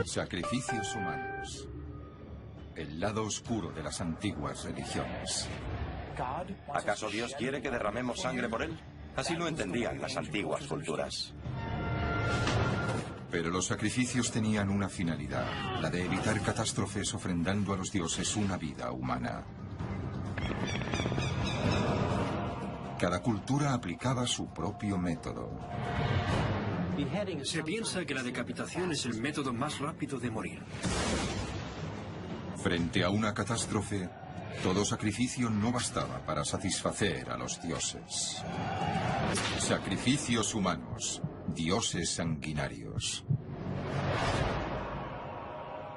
Sacrificios humanos. El lado oscuro de las antiguas religiones. ¿Acaso Dios quiere que derramemos sangre por él? Así lo entendían las antiguas culturas. Pero los sacrificios tenían una finalidad, la de evitar catástrofes ofrendando a los dioses una vida humana. Cada cultura aplicaba su propio método. Se piensa que la decapitación es el método más rápido de morir. Frente a una catástrofe, todo sacrificio no bastaba para satisfacer a los dioses. Sacrificios humanos, dioses sanguinarios.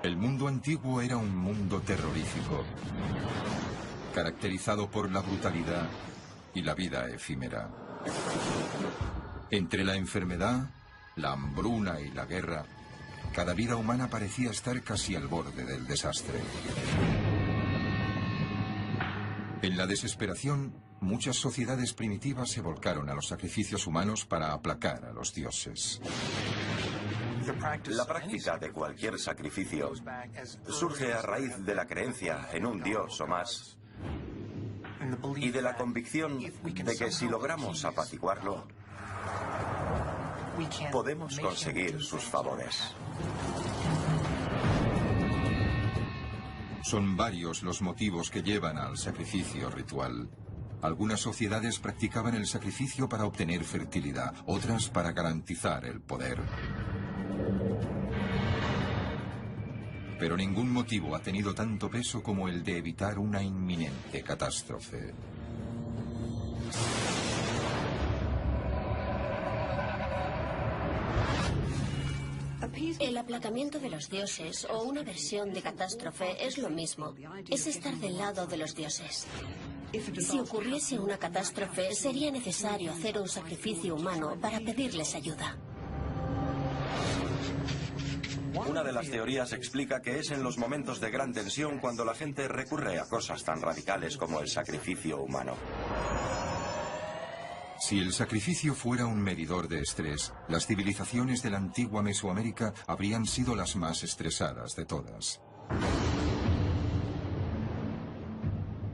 El mundo antiguo era un mundo terrorífico, caracterizado por la brutalidad y la vida efímera. Entre la enfermedad, la hambruna y la guerra, cada vida humana parecía estar casi al borde del desastre. En la desesperación, muchas sociedades primitivas se volcaron a los sacrificios humanos para aplacar a los dioses. La práctica de cualquier sacrificio surge a raíz de la creencia en un dios o más y de la convicción de que si logramos apaciguarlo, podemos conseguir sus favores. Son varios los motivos que llevan al sacrificio ritual. Algunas sociedades practicaban el sacrificio para obtener fertilidad, otras para garantizar el poder. Pero ningún motivo ha tenido tanto peso como el de evitar una inminente catástrofe. El aplacamiento de los dioses o una versión de catástrofe es lo mismo. Es estar del lado de los dioses. Si ocurriese una catástrofe, sería necesario hacer un sacrificio humano para pedirles ayuda. Una de las teorías explica que es en los momentos de gran tensión cuando la gente recurre a cosas tan radicales como el sacrificio humano. Si el sacrificio fuera un medidor de estrés, las civilizaciones de la antigua Mesoamérica habrían sido las más estresadas de todas.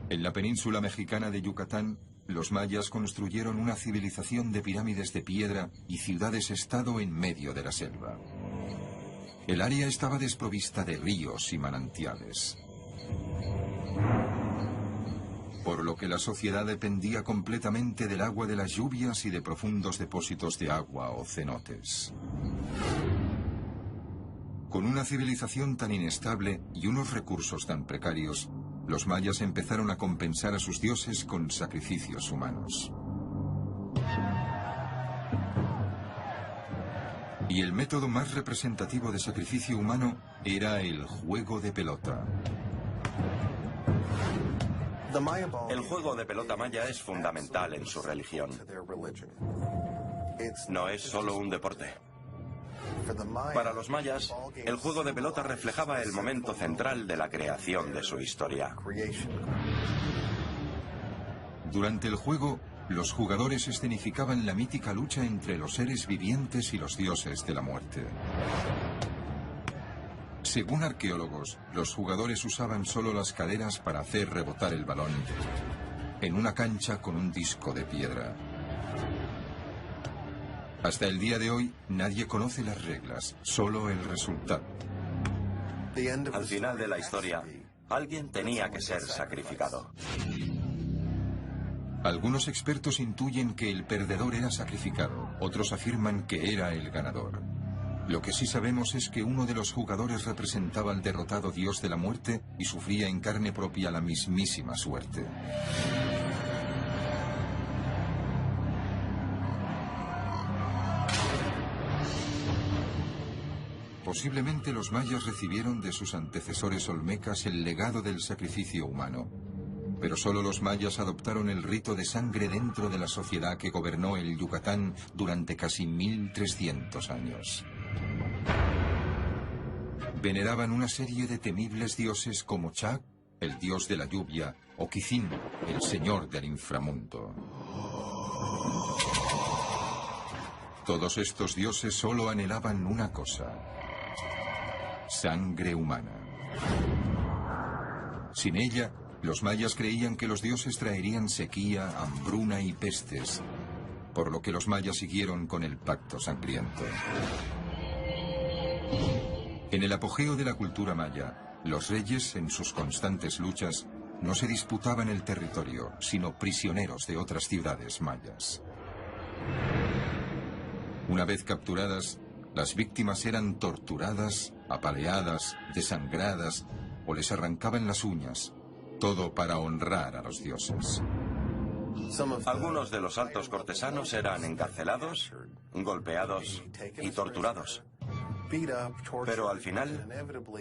En la península mexicana de Yucatán, los mayas construyeron una civilización de pirámides de piedra y ciudades-estado en medio de la selva. El área estaba desprovista de ríos y manantiales, por lo que la sociedad dependía completamente del agua de las lluvias y de profundos depósitos de agua o cenotes. Con una civilización tan inestable y unos recursos tan precarios, los mayas empezaron a compensar a sus dioses con sacrificios humanos. Y el método más representativo de sacrificio humano era el juego de pelota. El juego de pelota maya es fundamental en su religión. No es solo un deporte. Para los mayas, el juego de pelota reflejaba el momento central de la creación de su historia. Durante el juego, los jugadores escenificaban la mítica lucha entre los seres vivientes y los dioses de la muerte. Según arqueólogos, los jugadores usaban solo las caderas para hacer rebotar el balón en una cancha con un disco de piedra. Hasta el día de hoy, nadie conoce las reglas, solo el resultado. Al final de la historia, alguien tenía que ser sacrificado. Algunos expertos intuyen que el perdedor era sacrificado, otros afirman que era el ganador. Lo que sí sabemos es que uno de los jugadores representaba al derrotado dios de la muerte y sufría en carne propia la mismísima suerte. Posiblemente los mayas recibieron de sus antecesores olmecas el legado del sacrificio humano, pero solo los mayas adoptaron el rito de sangre dentro de la sociedad que gobernó el Yucatán durante casi 1300 años. Veneraban una serie de temibles dioses como Chac, el dios de la lluvia, o Quicín, el señor del inframundo. Todos estos dioses solo anhelaban una cosa: Sangre humana. Sin ella, los mayas creían que los dioses traerían sequía, hambruna y pestes, por lo que los mayas siguieron con el pacto sangriento. En el apogeo de la cultura maya, los reyes, en sus constantes luchas, no se disputaban el territorio, sino prisioneros de otras ciudades mayas. Una vez capturadas, las víctimas eran torturadas, apaleadas, desangradas o les arrancaban las uñas, todo para honrar a los dioses. Algunos de los altos cortesanos eran encarcelados, golpeados y torturados. Pero al final,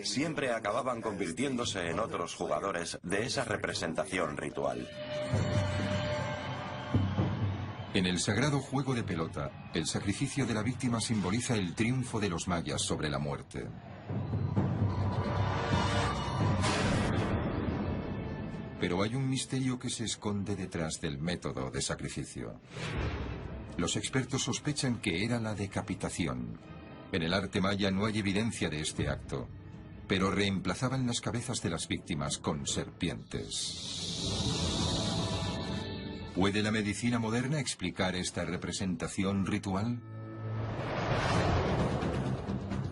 siempre acababan convirtiéndose en otros jugadores de esa representación ritual. En el sagrado juego de pelota, el sacrificio de la víctima simboliza el triunfo de los mayas sobre la muerte. Pero hay un misterio que se esconde detrás del método de sacrificio. Los expertos sospechan que era la decapitación. En el arte maya no hay evidencia de este acto, pero reemplazaban las cabezas de las víctimas con serpientes. ¿Puede la medicina moderna explicar esta representación ritual?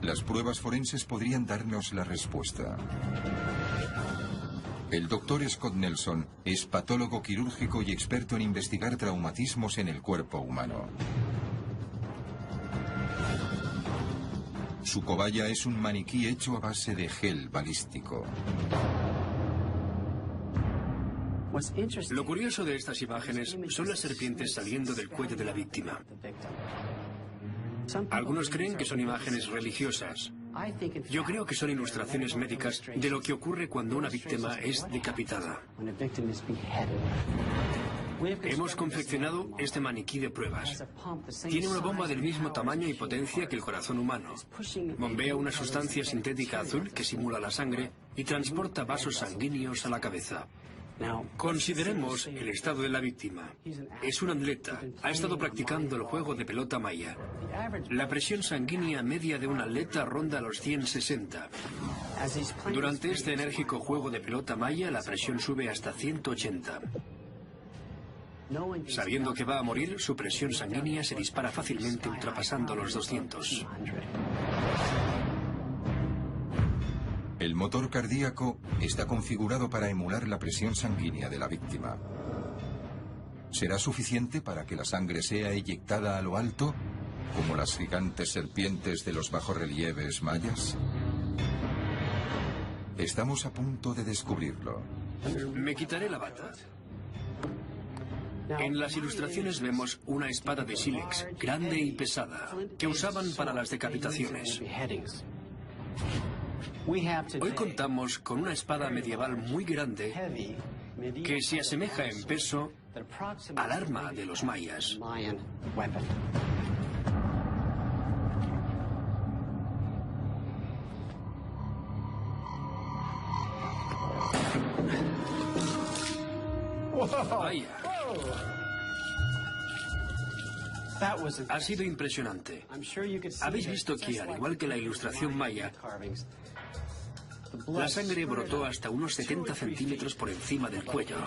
Las pruebas forenses podrían darnos la respuesta. El doctor Scott Nelson es patólogo quirúrgico y experto en investigar traumatismos en el cuerpo humano. Su cobaya es un maniquí hecho a base de gel balístico. Lo curioso de estas imágenes son las serpientes saliendo del cuello de la víctima. Algunos creen que son imágenes religiosas. Yo creo que son ilustraciones médicas de lo que ocurre cuando una víctima es decapitada. Hemos confeccionado este maniquí de pruebas. Tiene una bomba del mismo tamaño y potencia que el corazón humano. Bombea una sustancia sintética azul que simula la sangre y transporta vasos sanguíneos a la cabeza. Consideremos el estado de la víctima. Es un atleta. Ha estado practicando el juego de pelota maya. La presión sanguínea media de un atleta ronda los 160. Durante este enérgico juego de pelota maya, la presión sube hasta 180. Sabiendo que va a morir, su presión sanguínea se dispara fácilmente ultrapasando los 200. El motor cardíaco está configurado para emular la presión sanguínea de la víctima. ¿Será suficiente para que la sangre sea eyectada a lo alto, como las gigantes serpientes de los bajorrelieves mayas? Estamos a punto de descubrirlo. Me quitaré la bata. En las ilustraciones vemos una espada de sílex, grande y pesada, que usaban para las decapitaciones. Hoy contamos con una espada medieval muy grande que se asemeja en peso al arma de los mayas. Vaya. Ha sido impresionante. Habéis visto que, al igual que la ilustración maya, la sangre brotó hasta unos 70 centímetros por encima del cuello.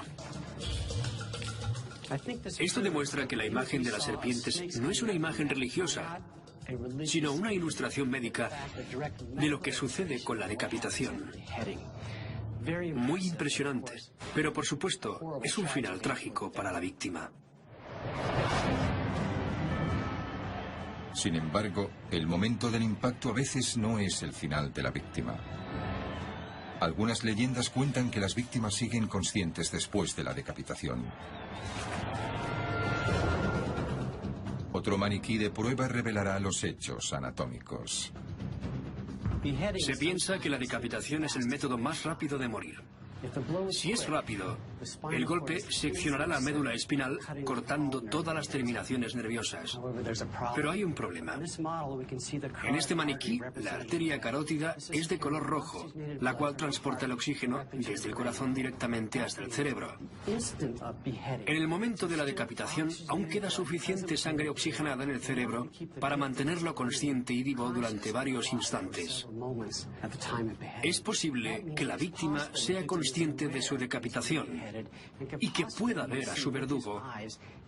Esto demuestra que la imagen de las serpientes no es una imagen religiosa, sino una ilustración médica de lo que sucede con la decapitación. Muy impresionante, pero por supuesto es un final trágico para la víctima. Sin embargo, el momento del impacto a veces no es el final de la víctima. Algunas leyendas cuentan que las víctimas siguen conscientes después de la decapitación. Otro maniquí de prueba revelará los hechos anatómicos. Se piensa que la decapitación es el método más rápido de morir. Si es rápido, el golpe seccionará la médula espinal cortando todas las terminaciones nerviosas. Pero hay un problema. En este maniquí, la arteria carótida es de color rojo, la cual transporta el oxígeno desde el corazón directamente hasta el cerebro. En el momento de la decapitación, aún queda suficiente sangre oxigenada en el cerebro para mantenerlo consciente y vivo durante varios instantes. Es posible que la víctima sea consciente de su decapitación y que pueda ver a su verdugo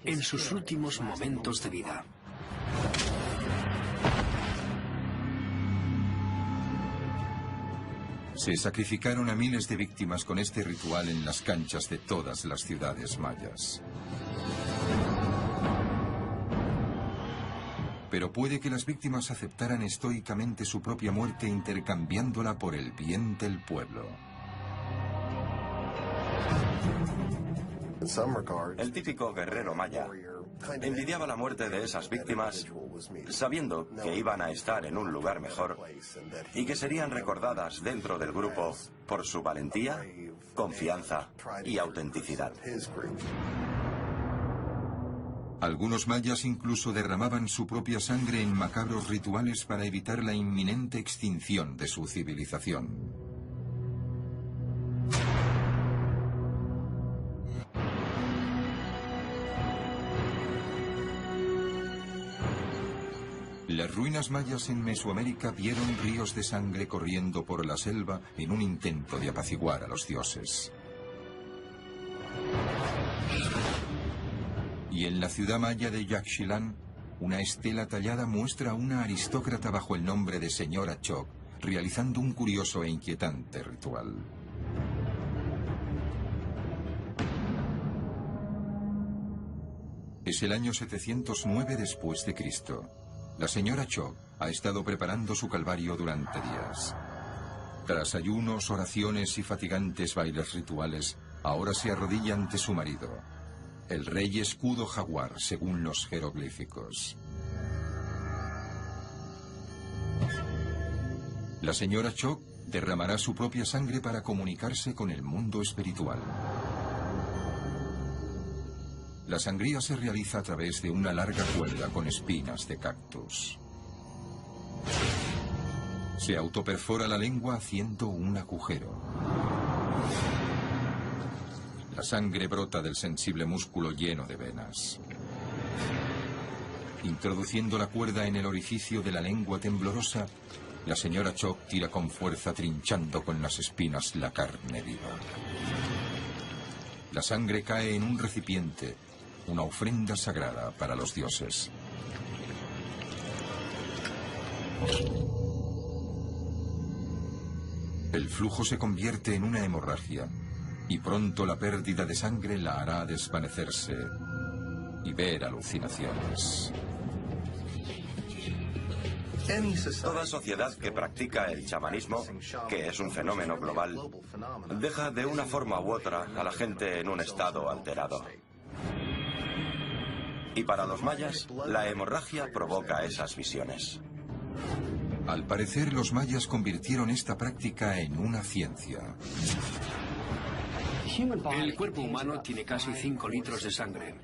en sus últimos momentos de vida. Se sacrificaron a miles de víctimas con este ritual en las canchas de todas las ciudades mayas. Pero puede que las víctimas aceptaran estoicamente su propia muerte intercambiándola por el bien del pueblo. El típico guerrero maya envidiaba la muerte de esas víctimas sabiendo que iban a estar en un lugar mejor y que serían recordadas dentro del grupo por su valentía, confianza y autenticidad. Algunos mayas incluso derramaban su propia sangre en macabros rituales para evitar la inminente extinción de su civilización. Las ruinas mayas en Mesoamérica vieron ríos de sangre corriendo por la selva en un intento de apaciguar a los dioses. Y en la ciudad maya de Yaxchilán, una estela tallada muestra a una aristócrata bajo el nombre de Señora Choc, realizando un curioso e inquietante ritual. Es el año 709 después de Cristo. La señora Choc ha estado preparando su calvario durante días. Tras ayunos, oraciones y fatigantes bailes rituales, ahora se arrodilla ante su marido, el rey escudo jaguar, según los jeroglíficos. La señora Choc derramará su propia sangre para comunicarse con el mundo espiritual. La sangría se realiza a través de una larga cuerda con espinas de cactus. Se autoperfora la lengua haciendo un agujero. La sangre brota del sensible músculo lleno de venas. Introduciendo la cuerda en el orificio de la lengua temblorosa, la señora Choc tira con fuerza trinchando con las espinas la carne viva. La sangre cae en un recipiente, una ofrenda sagrada para los dioses. El flujo se convierte en una hemorragia y pronto la pérdida de sangre la hará desvanecerse y ver alucinaciones. Toda sociedad que practica el chamanismo, que es un fenómeno global, deja de una forma u otra a la gente en un estado alterado. Y para los mayas, la hemorragia provoca esas visiones. Al parecer, los mayas convirtieron esta práctica en una ciencia. El cuerpo humano tiene casi 5 litros de sangre.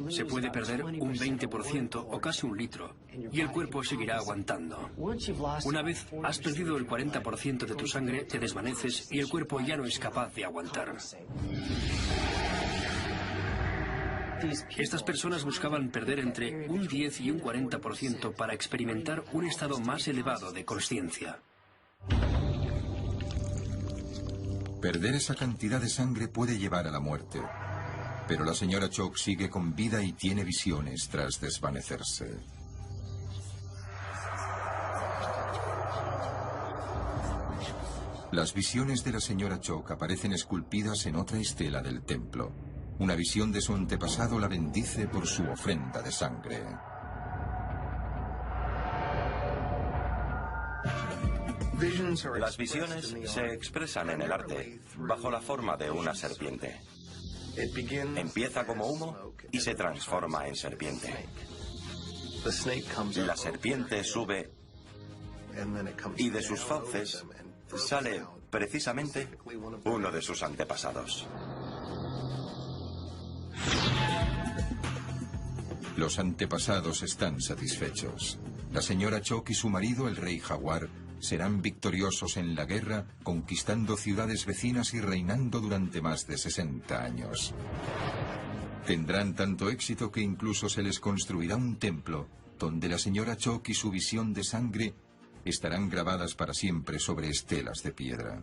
Se puede perder un 20% o casi 1 litro, y el cuerpo seguirá aguantando. Una vez has perdido el 40% de tu sangre, te desvaneces y el cuerpo ya no es capaz de aguantar. Estas personas buscaban perder entre un 10 y un 40% para experimentar un estado más elevado de consciencia. Perder esa cantidad de sangre puede llevar a la muerte, pero la señora Choc sigue con vida y tiene visiones tras desvanecerse. Las visiones de la señora Choc aparecen esculpidas en otra estela del templo. Una visión de su antepasado la bendice por su ofrenda de sangre. Las visiones se expresan en el arte bajo la forma de una serpiente. Empieza como humo y se transforma en serpiente. La serpiente sube y de sus fauces sale precisamente uno de sus antepasados. Los antepasados están satisfechos. La señora Choc y su marido, el rey jaguar, serán victoriosos en la guerra, conquistando ciudades vecinas y reinando durante más de 60 años. Tendrán tanto éxito que incluso se les construirá un templo, donde la señora Choc y su visión de sangre estarán grabadas para siempre sobre estelas de piedra.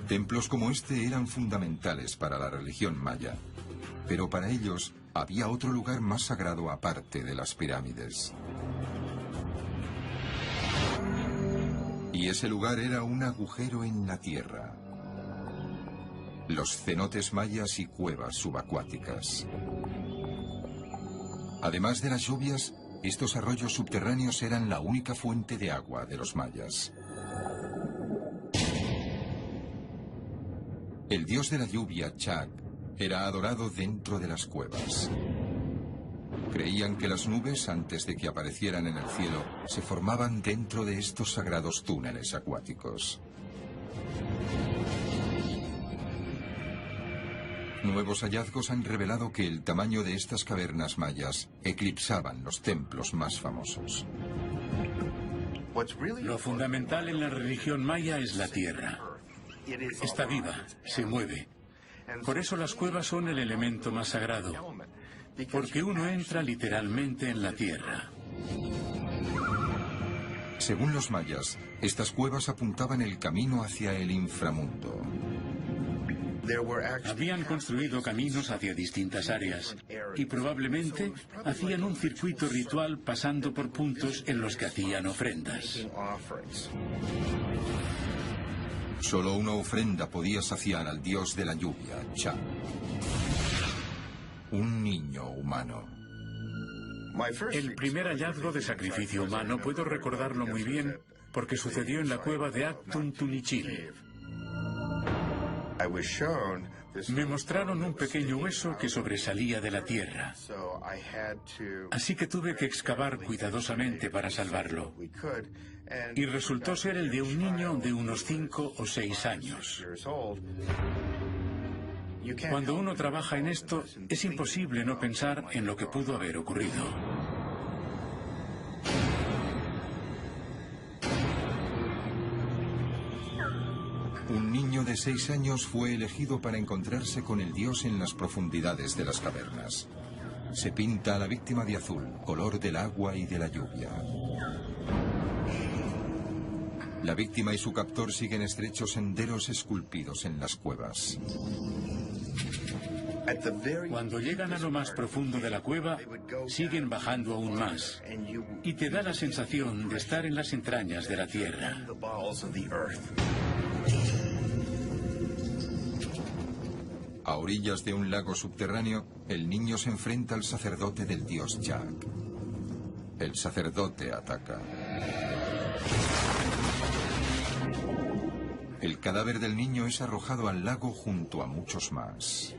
Templos como este eran fundamentales para la religión maya, pero para ellos había otro lugar más sagrado aparte de las pirámides. Y ese lugar era un agujero en la tierra. Los cenotes mayas y cuevas subacuáticas. Además de las lluvias, estos arroyos subterráneos eran la única fuente de agua de los mayas. El dios de la lluvia, Chak, era adorado dentro de las cuevas. Creían que las nubes, antes de que aparecieran en el cielo, se formaban dentro de estos sagrados túneles acuáticos. Nuevos hallazgos han revelado que el tamaño de estas cavernas mayas eclipsaban los templos más famosos. Lo fundamental en la religión maya es la tierra. Está viva, se mueve. Por eso las cuevas son el elemento más sagrado, porque uno entra literalmente en la tierra. Según los mayas, estas cuevas apuntaban el camino hacia el inframundo. Habían construido caminos hacia distintas áreas y probablemente hacían un circuito ritual pasando por puntos en los que hacían ofrendas. Solo una ofrenda podía saciar al dios de la lluvia, Chak. Un niño humano. El primer hallazgo de sacrificio humano puedo recordarlo muy bien porque sucedió en la cueva de Aktun Tunichil. Me mostraron un pequeño hueso que sobresalía de la tierra. Así que tuve que excavar cuidadosamente para salvarlo. Y resultó ser el de un niño de unos 5 o 6 años. Cuando uno trabaja en esto, es imposible no pensar en lo que pudo haber ocurrido. Un niño de 6 años fue elegido para encontrarse con el dios en las profundidades de las cavernas. Se pinta a la víctima de azul, color del agua y de la lluvia. La víctima y su captor siguen estrechos senderos esculpidos en las cuevas. Cuando llegan a lo más profundo de la cueva, siguen bajando aún más. Y te da la sensación de estar en las entrañas de la tierra. A orillas de un lago subterráneo, el niño se enfrenta al sacerdote del dios Chak. El sacerdote ataca. El cadáver del niño es arrojado al lago junto a muchos más.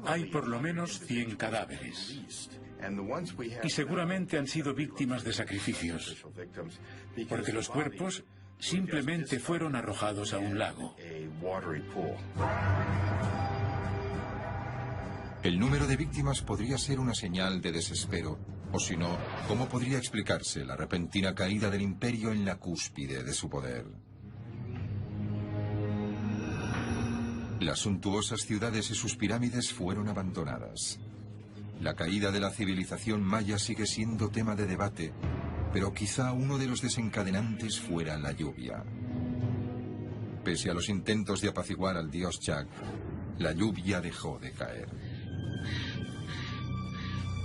Hay por lo menos 100 cadáveres. Y seguramente han sido víctimas de sacrificios, porque los cuerpos simplemente fueron arrojados a un lago. El número de víctimas podría ser una señal de desespero, o si no, ¿cómo podría explicarse la repentina caída del imperio en la cúspide de su poder? Las suntuosas ciudades y sus pirámides fueron abandonadas. La caída de la civilización maya sigue siendo tema de debate, pero quizá uno de los desencadenantes fuera la lluvia. Pese a los intentos de apaciguar al dios Chak, la lluvia dejó de caer.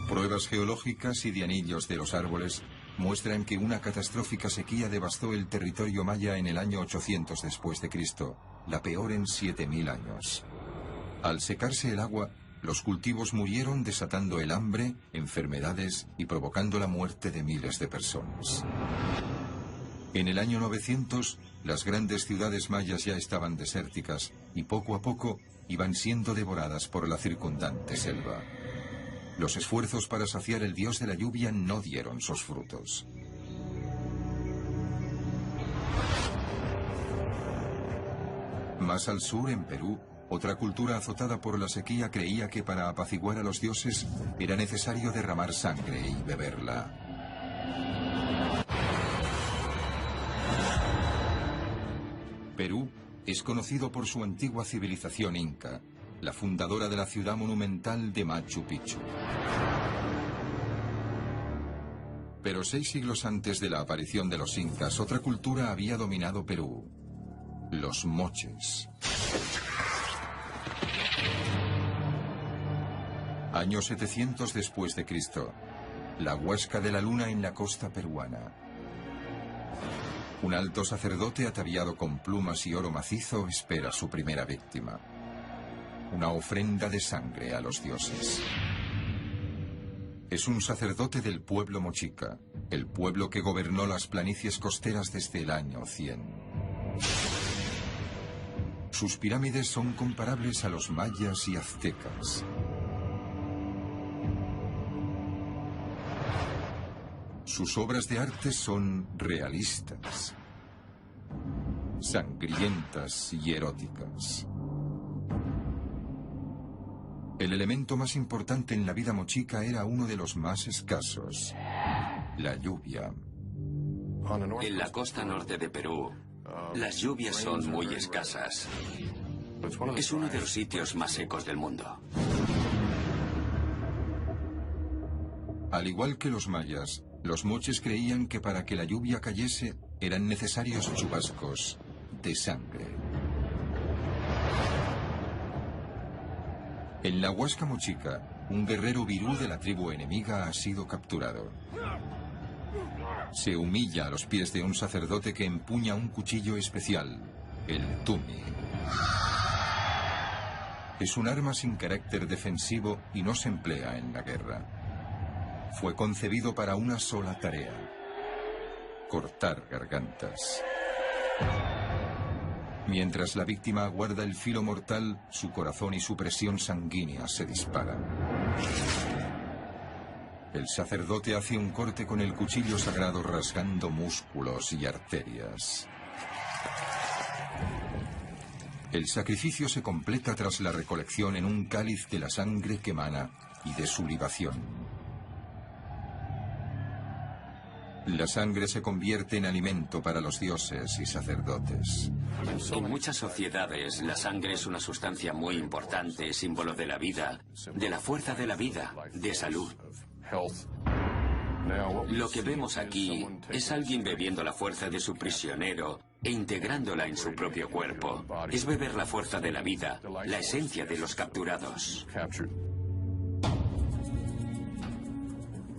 Pruebas geológicas y de anillos de los árboles muestran que una catastrófica sequía devastó el territorio maya en el año 800 después de Cristo, la peor en 7000 años. Al secarse el agua, los cultivos murieron desatando el hambre, enfermedades y provocando la muerte de miles de personas. En el año 900, las grandes ciudades mayas ya estaban desérticas y poco a poco iban siendo devoradas por la circundante selva. Los esfuerzos para saciar el dios de la lluvia no dieron sus frutos. Más al sur, en Perú, otra cultura azotada por la sequía creía que para apaciguar a los dioses era necesario derramar sangre y beberla. Perú es conocido por su antigua civilización inca, la fundadora de la ciudad monumental de Machu Picchu. Pero 6 siglos antes de la aparición de los incas, otra cultura había dominado Perú: los moches. Año 700 después de Cristo, la Huasca de la Luna en la costa peruana. Un alto sacerdote ataviado con plumas y oro macizo espera su primera víctima. Una ofrenda de sangre a los dioses. Es un sacerdote del pueblo mochica, el pueblo que gobernó las planicies costeras desde el año 100. Sus pirámides son comparables a los mayas y aztecas. Sus obras de arte son realistas, sangrientas y eróticas. El elemento más importante en la vida mochica era uno de los más escasos: la lluvia. En la costa norte de Perú, las lluvias son muy escasas. Es uno de los sitios más secos del mundo. Al igual que los mayas, los moches creían que para que la lluvia cayese eran necesarios chubascos de sangre. En la Huasca Mochica, un guerrero virú de la tribu enemiga ha sido capturado. Se humilla a los pies de un sacerdote que empuña un cuchillo especial, el tumi. Es un arma sin carácter defensivo y no se emplea en la guerra. Fue concebido para una sola tarea: cortar gargantas. Mientras la víctima aguarda el filo mortal, su corazón y su presión sanguínea se disparan. El sacerdote hace un corte con el cuchillo sagrado, rasgando músculos y arterias. El sacrificio se completa tras la recolección en un cáliz de la sangre que emana y de su libación. La sangre se convierte en alimento para los dioses y sacerdotes. En muchas sociedades, la sangre es una sustancia muy importante, símbolo de la vida, de la fuerza de la vida, de salud. Lo que vemos aquí es alguien bebiendo la fuerza de su prisionero e integrándola en su propio cuerpo. Es beber la fuerza de la vida, la esencia de los capturados.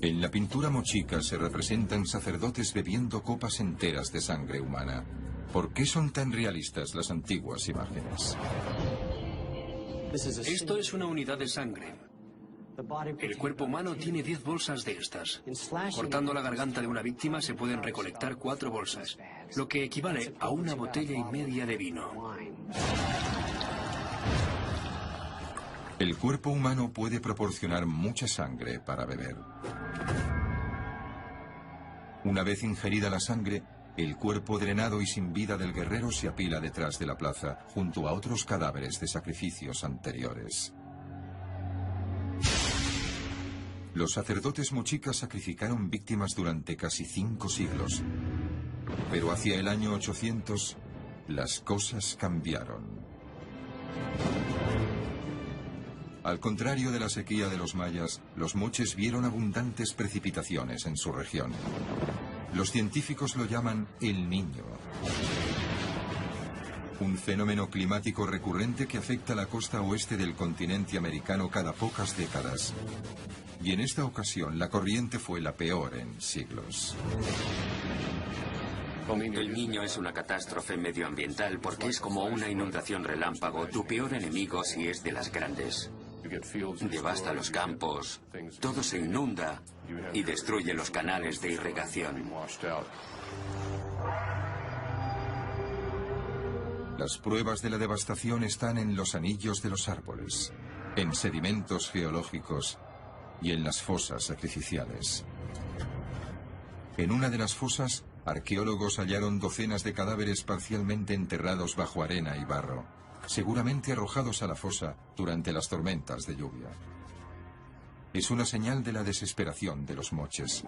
En la pintura mochica se representan sacerdotes bebiendo copas enteras de sangre humana. ¿Por qué son tan realistas las antiguas imágenes? Esto es una unidad de sangre. El cuerpo humano tiene 10 bolsas de estas. Cortando la garganta de una víctima se pueden recolectar 4 bolsas, lo que equivale a 1,5 botellas de vino. El cuerpo humano puede proporcionar mucha sangre para beber. Una vez ingerida la sangre, el cuerpo drenado y sin vida del guerrero se apila detrás de la plaza, junto a otros cadáveres de sacrificios anteriores. Los sacerdotes mochicas sacrificaron víctimas durante casi 5 siglos. Pero hacia el año 800, las cosas cambiaron. Al contrario de la sequía de los mayas, los moches vieron abundantes precipitaciones en su región. Los científicos lo llaman el Niño. Un fenómeno climático recurrente que afecta la costa oeste del continente americano cada pocas décadas. Y en esta ocasión la corriente fue la peor en siglos. El Niño es una catástrofe medioambiental porque es como una inundación relámpago, tu peor enemigo si es de las grandes. Devasta los campos, todo se inunda y destruye los canales de irrigación. Las pruebas de la devastación están en los anillos de los árboles, en sedimentos geológicos y en las fosas sacrificiales. En una de las fosas, arqueólogos hallaron docenas de cadáveres parcialmente enterrados bajo arena y barro, seguramente arrojados a la fosa durante las tormentas de lluvia. Es una señal de la desesperación de los moches.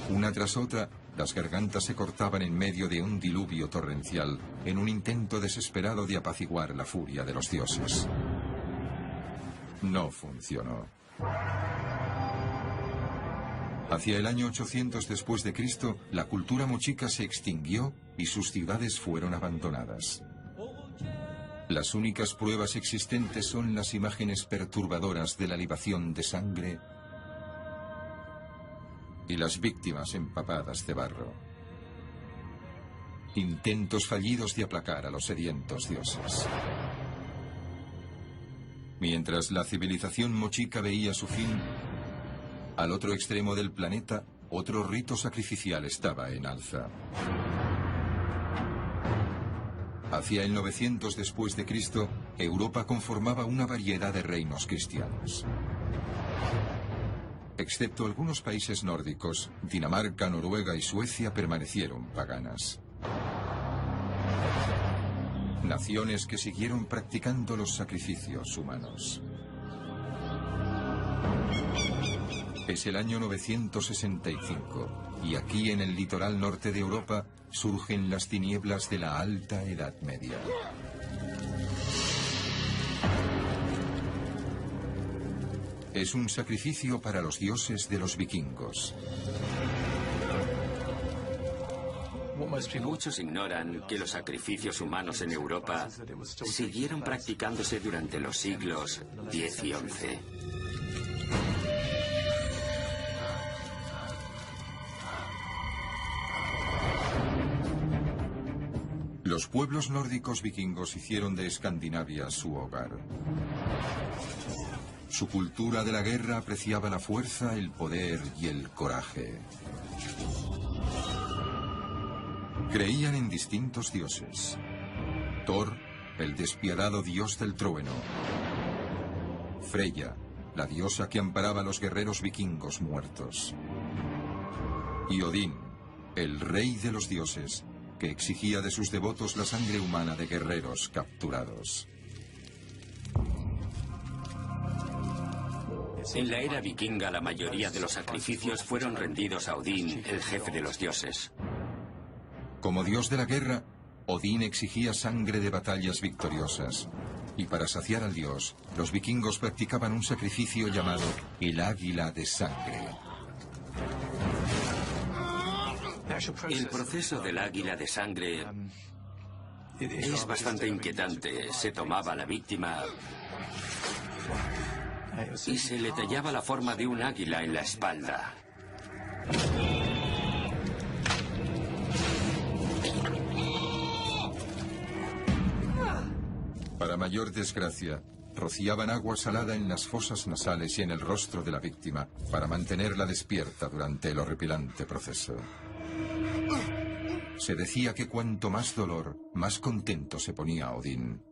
Una tras otra, las gargantas se cortaban en medio de un diluvio torrencial, en un intento desesperado de apaciguar la furia de los dioses. No funcionó. Hacia el año 800 después de Cristo, la cultura mochica se extinguió y sus ciudades fueron abandonadas. Las únicas pruebas existentes son las imágenes perturbadoras de la libación de sangre y las víctimas empapadas de barro. Intentos fallidos de aplacar a los sedientos dioses. Mientras la civilización mochica veía su fin, al otro extremo del planeta, otro rito sacrificial estaba en alza. Hacia el 900 después de Cristo, Europa conformaba una variedad de reinos cristianos. Excepto algunos países nórdicos, Dinamarca, Noruega y Suecia permanecieron paganas. Naciones que siguieron practicando los sacrificios humanos. Es el año 965 y aquí en el litoral norte de Europa surgen las tinieblas de la Alta Edad Media. Es un sacrificio para los dioses de los vikingos. Muchos ignoran que los sacrificios humanos en Europa siguieron practicándose durante los siglos X y XI. Los pueblos nórdicos vikingos hicieron de Escandinavia su hogar. Su cultura de la guerra apreciaba la fuerza, el poder y el coraje. Creían en distintos dioses. Thor, el despiadado dios del trueno. Freya, la diosa que amparaba a los guerreros vikingos muertos. Y Odín, el rey de los dioses, que exigía de sus devotos la sangre humana de guerreros capturados. En la era vikinga, la mayoría de los sacrificios fueron rendidos a Odín, el jefe de los dioses. Como dios de la guerra, Odín exigía sangre de batallas victoriosas. Y para saciar al dios, los vikingos practicaban un sacrificio llamado el águila de sangre. El proceso del águila de sangre es bastante inquietante. Se tomaba a la víctima y se le tallaba la forma de un águila en la espalda. Para mayor desgracia, rociaban agua salada en las fosas nasales y en el rostro de la víctima para mantenerla despierta durante el horripilante proceso. Se decía que cuanto más dolor, más contento se ponía Odín.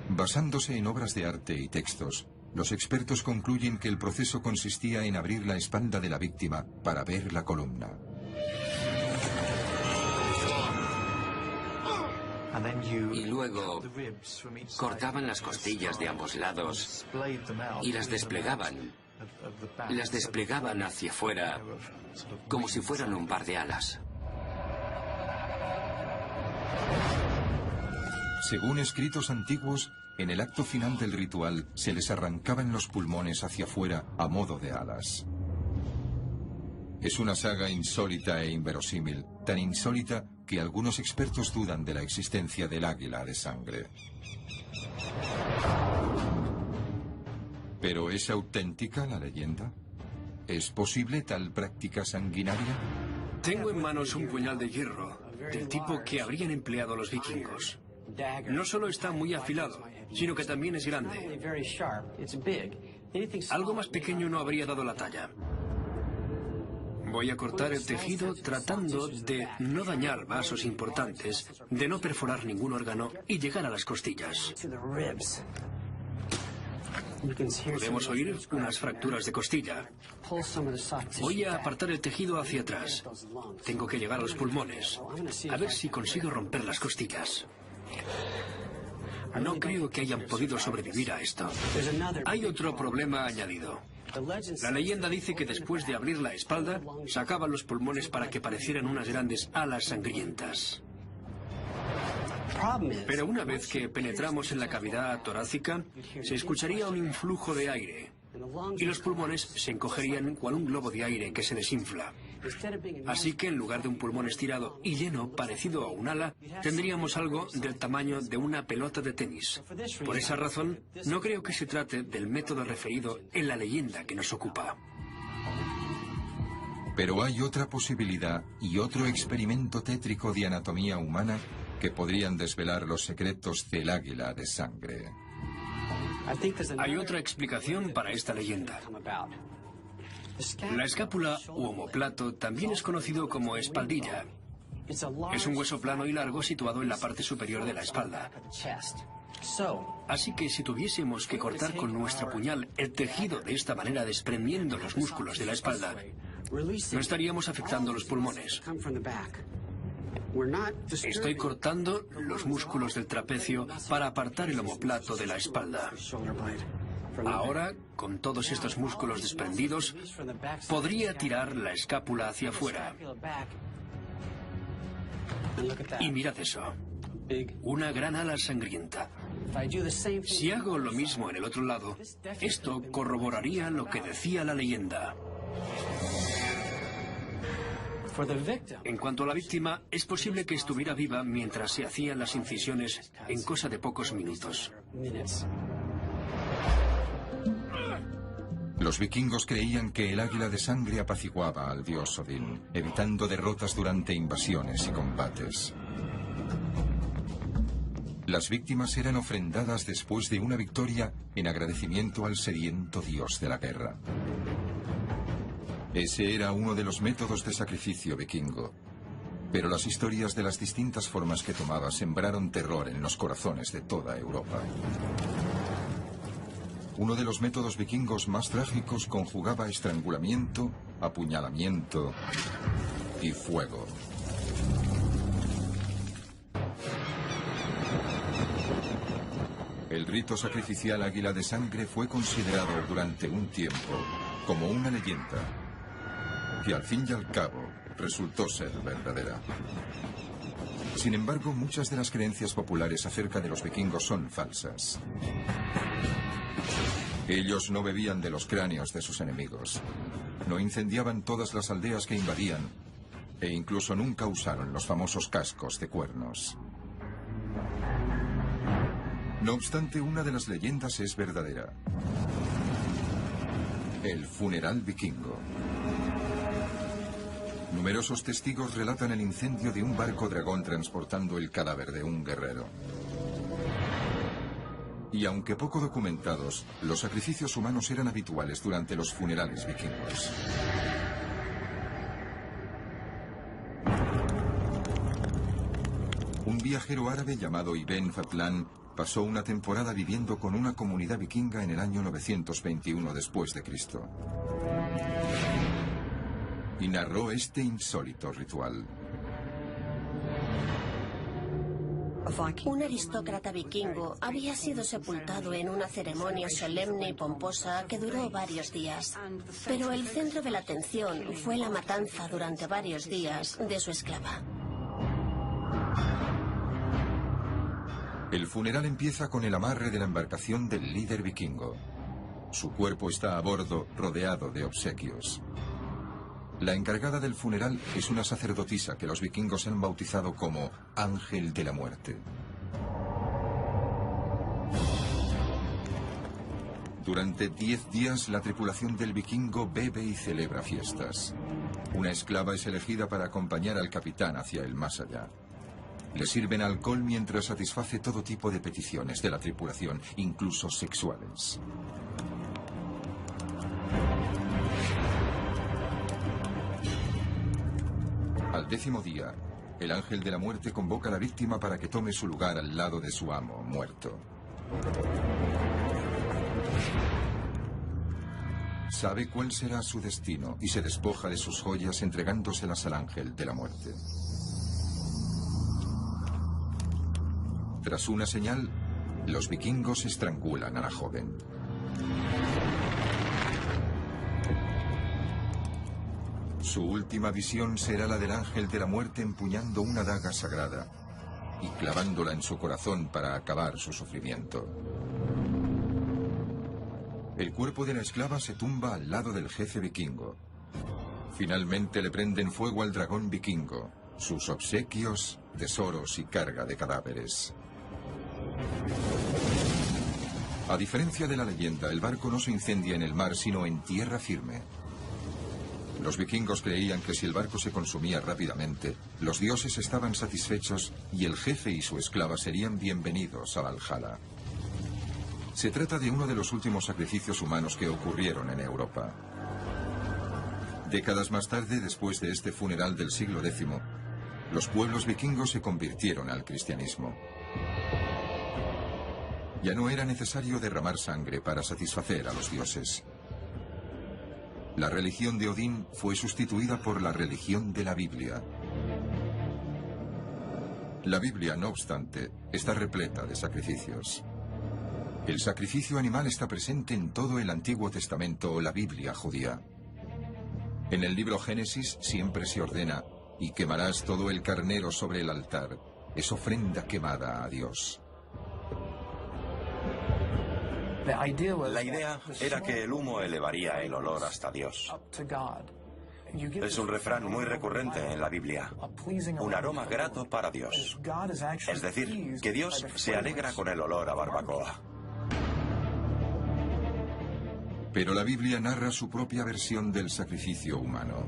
Basándose en obras de arte y textos, los expertos concluyen que el proceso consistía en abrir la espalda de la víctima para ver la columna. Y luego cortaban las costillas de ambos lados y las desplegaban. Las desplegaban hacia afuera como si fueran un par de alas. Según escritos antiguos, en el acto final del ritual se les arrancaban los pulmones hacia afuera a modo de alas. Es una saga insólita e inverosímil, tan insólita que algunos expertos dudan de la existencia del águila de sangre. ¿Pero es auténtica la leyenda? ¿Es posible tal práctica sanguinaria? Tengo en manos un puñal de hierro, del tipo que habrían empleado los vikingos. No solo está muy afilado, sino que también es grande. Algo más pequeño no habría dado la talla. Voy a cortar el tejido tratando de no dañar vasos importantes, de no perforar ningún órgano y llegar a las costillas. Podemos oír unas fracturas de costilla. Voy a apartar el tejido hacia atrás. Tengo que llegar a los pulmones. A ver si consigo romper las costillas. No creo que hayan podido sobrevivir a esto. Hay otro problema añadido. La leyenda dice que después de abrir la espalda, sacaban los pulmones para que parecieran unas grandes alas sangrientas. Pero una vez que penetramos en la cavidad torácica, se escucharía un influjo de aire y los pulmones se encogerían cual un globo de aire que se desinfla. Así que en lugar de un pulmón estirado y lleno parecido a un ala, tendríamos algo del tamaño de una pelota de tenis. Por esa razón, no creo que se trate del método referido en la leyenda que nos ocupa. Pero hay otra posibilidad y otro experimento tétrico de anatomía humana que podrían desvelar los secretos del águila de sangre. Hay otra explicación para esta leyenda. La escápula u omóplato también es conocido como espaldilla. Es un hueso plano y largo situado en la parte superior de la espalda. Así que si tuviésemos que cortar con nuestro puñal el tejido de esta manera desprendiendo los músculos de la espalda, no estaríamos afectando los pulmones. Estoy cortando los músculos del trapecio para apartar el omóplato de la espalda. Ahora, con todos estos músculos desprendidos, podría tirar la escápula hacia afuera. Y mirad eso. Una gran ala sangrienta. Si hago lo mismo en el otro lado, esto corroboraría lo que decía la leyenda. En cuanto a la víctima, es posible que estuviera viva mientras se hacían las incisiones en cosa de pocos minutos. Los vikingos creían que el águila de sangre apaciguaba al dios Odín, evitando derrotas durante invasiones y combates. Las víctimas eran ofrendadas después de una victoria en agradecimiento al sediento dios de la guerra. Ese era uno de los métodos de sacrificio vikingo. Pero las historias de las distintas formas que tomaba sembraron terror en los corazones de toda Europa. Uno de los métodos vikingos más trágicos conjugaba estrangulamiento, apuñalamiento y fuego. El rito sacrificial águila de sangre fue considerado durante un tiempo como una leyenda, que al fin y al cabo resultó ser verdadera. Sin embargo, muchas de las creencias populares acerca de los vikingos son falsas. Ellos no bebían de los cráneos de sus enemigos, no incendiaban todas las aldeas que invadían, e incluso nunca usaron los famosos cascos de cuernos. No obstante, una de las leyendas es verdadera: el funeral vikingo. Numerosos testigos relatan el incendio de un barco dragón transportando el cadáver de un guerrero. Y aunque poco documentados, los sacrificios humanos eran habituales durante los funerales vikingos. Un viajero árabe llamado Ibn Fadlan pasó una temporada viviendo con una comunidad vikinga en el año 921 después de Cristo. Y narró este insólito ritual. Un aristócrata vikingo había sido sepultado en una ceremonia solemne y pomposa que duró varios días. Pero el centro de la atención fue la matanza durante varios días de su esclava. El funeral empieza con el amarre de la embarcación del líder vikingo. Su cuerpo está a bordo, rodeado de obsequios. La encargada del funeral es una sacerdotisa que los vikingos han bautizado como Ángel de la Muerte. Durante 10 días, la tripulación del vikingo bebe y celebra fiestas. Una esclava es elegida para acompañar al capitán hacia el más allá. Le sirven alcohol mientras satisface todo tipo de peticiones de la tripulación, incluso sexuales. Al 10º día, el Ángel de la Muerte convoca a la víctima para que tome su lugar al lado de su amo muerto. Sabe cuál será su destino y se despoja de sus joyas entregándoselas al ángel de la muerte. Tras una señal, los vikingos estrangulan a la joven. Su última visión será la del ángel de la muerte empuñando una daga sagrada y clavándola en su corazón para acabar su sufrimiento. El cuerpo de la esclava se tumba al lado del jefe vikingo. Finalmente le prenden fuego al dragón vikingo, sus obsequios, tesoros y carga de cadáveres. A diferencia de la leyenda, el barco no se incendia en el mar, sino en tierra firme. Los vikingos creían que si el barco se consumía rápidamente, los dioses estaban satisfechos y el jefe y su esclava serían bienvenidos a Valhalla. Se trata de uno de los últimos sacrificios humanos que ocurrieron en Europa. Décadas más tarde, después de este funeral del siglo X, los pueblos vikingos se convirtieron al cristianismo. Ya no era necesario derramar sangre para satisfacer a los dioses. La religión de Odín fue sustituida por la religión de la Biblia. La Biblia, no obstante, está repleta de sacrificios. El sacrificio animal está presente en todo el Antiguo Testamento o la Biblia judía. En el libro Génesis siempre se ordena: y quemarás todo el carnero sobre el altar. Es ofrenda quemada a Dios. La idea era que el humo elevaría el olor hasta Dios. Es un refrán muy recurrente en la Biblia: un aroma grato para Dios. Es decir, que Dios se alegra con el olor a barbacoa. Pero la Biblia narra su propia versión del sacrificio humano.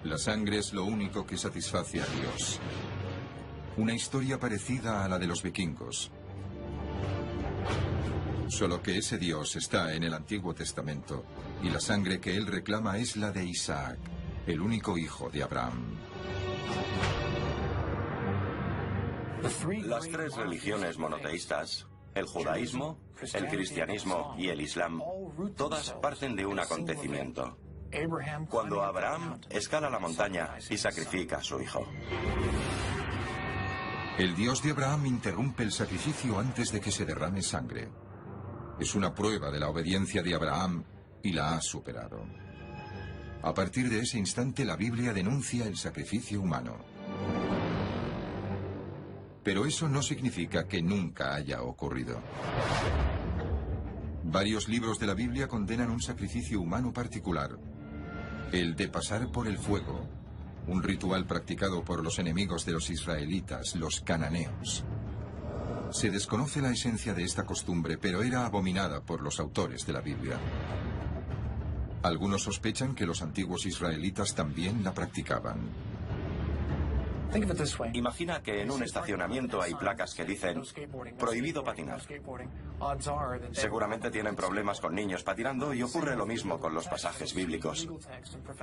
La sangre es lo único que satisface a Dios. Una historia parecida a la de los vikingos. Solo que ese Dios está en el Antiguo Testamento y la sangre que él reclama es la de Isaac, el único hijo de Abraham. Las tres religiones monoteístas, el judaísmo, el cristianismo y el islam, todas parten de un acontecimiento: cuando Abraham escala la montaña y sacrifica a su hijo. El Dios de Abraham interrumpe el sacrificio antes de que se derrame sangre. Es una prueba de la obediencia de Abraham y la ha superado. A partir de ese instante, la Biblia denuncia el sacrificio humano. Pero eso no significa que nunca haya ocurrido. Varios libros de la Biblia condenan un sacrificio humano particular: el de pasar por el fuego, un ritual practicado por los enemigos de los israelitas, los cananeos. Se desconoce la esencia de esta costumbre, pero era abominada por los autores de la Biblia. Algunos sospechan que los antiguos israelitas también la practicaban. Imagina que en un estacionamiento hay placas que dicen "prohibido patinar". Seguramente tienen problemas con niños patinando y ocurre lo mismo con los pasajes bíblicos.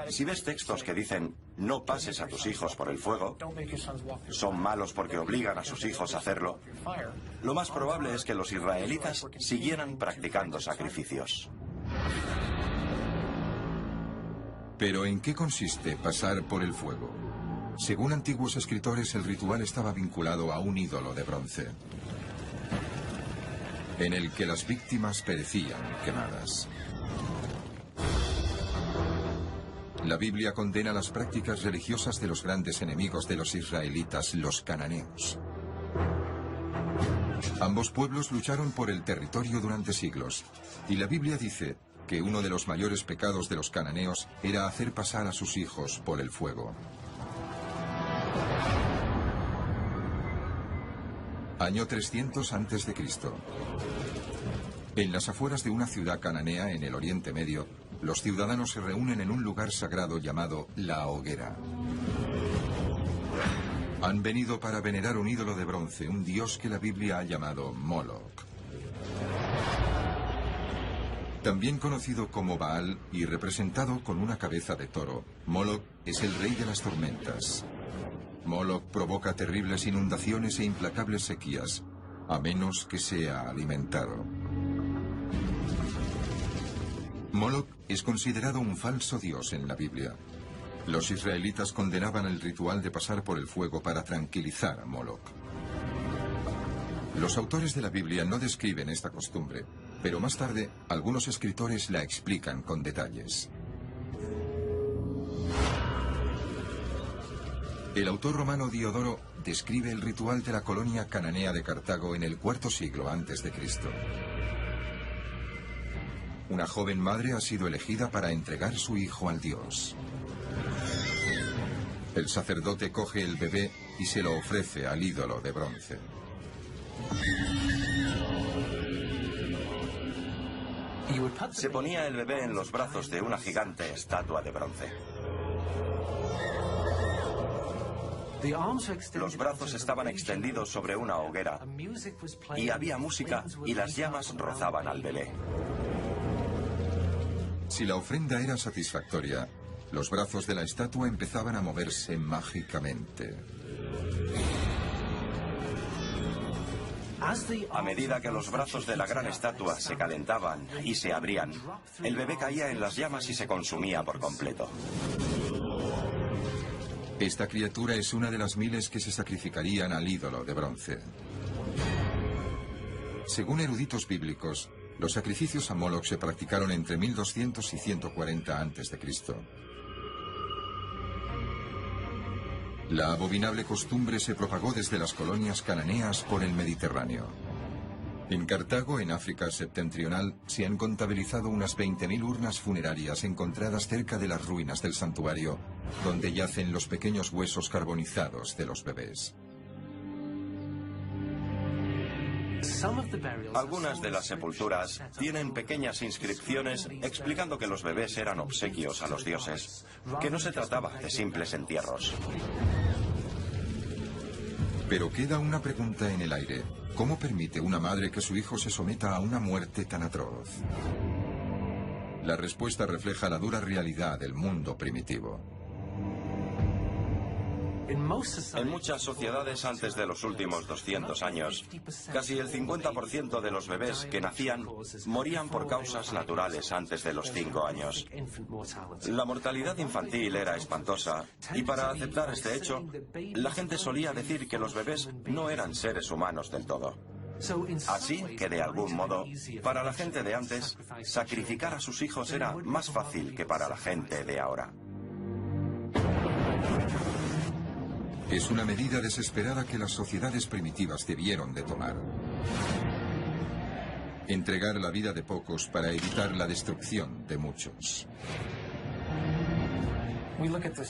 Si ves textos que dicen "no pases a tus hijos por el fuego", son malos porque obligan a sus hijos a hacerlo, lo más probable es que los israelitas siguieran practicando sacrificios. ¿Pero en qué consiste pasar por el fuego? Según antiguos escritores, el ritual estaba vinculado a un ídolo de bronce, en el que las víctimas perecían quemadas. La Biblia condena las prácticas religiosas de los grandes enemigos de los israelitas, los cananeos. Ambos pueblos lucharon por el territorio durante siglos, y la Biblia dice que uno de los mayores pecados de los cananeos era hacer pasar a sus hijos por el fuego. Año 300 a.C. En las afueras de una ciudad cananea en el Oriente Medio, los ciudadanos se reúnen en un lugar sagrado llamado la hoguera. Han venido para venerar un ídolo de bronce, un dios que la Biblia ha llamado Moloch. También conocido como Baal y representado con una cabeza de toro, Moloch es el rey de las tormentas. Moloch provoca terribles inundaciones e implacables sequías, a menos que sea alimentado. Moloch es considerado un falso dios en la Biblia. Los israelitas condenaban el ritual de pasar por el fuego para tranquilizar a Moloch. Los autores de la Biblia no describen esta costumbre, pero más tarde algunos escritores la explican con detalles. El autor romano Diodoro describe el ritual de la colonia cananea de Cartago en el IV siglo a.C. Una joven madre ha sido elegida para entregar su hijo al dios. El sacerdote coge el bebé y se lo ofrece al ídolo de bronce. Se ponía el bebé en los brazos de una gigante estatua de bronce. Los brazos estaban extendidos sobre una hoguera y había música y las llamas rozaban al bebé. Si la ofrenda era satisfactoria, los brazos de la estatua empezaban a moverse mágicamente. A medida que los brazos de la gran estatua se calentaban y se abrían, el bebé caía en las llamas y se consumía por completo. Esta criatura es una de las miles que se sacrificarían al ídolo de bronce. Según eruditos bíblicos, los sacrificios a Moloch se practicaron entre 1200 y 140 a.C. La abominable costumbre se propagó desde las colonias cananeas por el Mediterráneo. En Cartago, en África septentrional, se han contabilizado unas 20.000 urnas funerarias encontradas cerca de las ruinas del santuario, donde yacen los pequeños huesos carbonizados de los bebés. Algunas de las sepulturas tienen pequeñas inscripciones explicando que los bebés eran obsequios a los dioses, que no se trataba de simples entierros. Pero queda una pregunta en el aire. ¿Cómo permite una madre que su hijo se someta a una muerte tan atroz? La respuesta refleja la dura realidad del mundo primitivo. En muchas sociedades antes de los últimos 200 años, casi el 50% de los bebés que nacían morían por causas naturales antes de los 5 años. La mortalidad infantil era espantosa y para aceptar este hecho, la gente solía decir que los bebés no eran seres humanos del todo. Así que, de algún modo, para la gente de antes, sacrificar a sus hijos era más fácil que para la gente de ahora. Es una medida desesperada que las sociedades primitivas debieron de tomar. Entregar la vida de pocos para evitar la destrucción de muchos.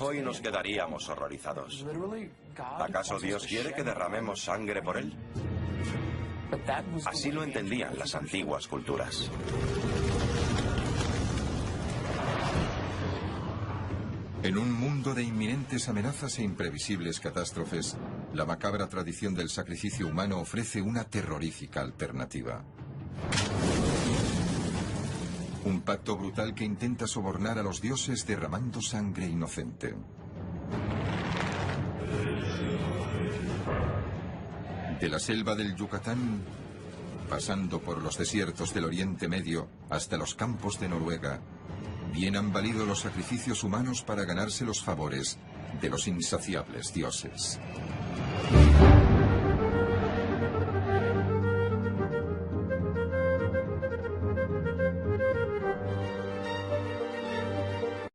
Hoy nos quedaríamos horrorizados. ¿Acaso Dios quiere que derramemos sangre por él? Así lo entendían las antiguas culturas. En un mundo de inminentes amenazas e imprevisibles catástrofes, la macabra tradición del sacrificio humano ofrece una terrorífica alternativa. Un pacto brutal que intenta sobornar a los dioses derramando sangre inocente. De la selva del Yucatán, pasando por los desiertos del Oriente Medio hasta los campos de Noruega, bien han valido los sacrificios humanos para ganarse los favores de los insaciables dioses.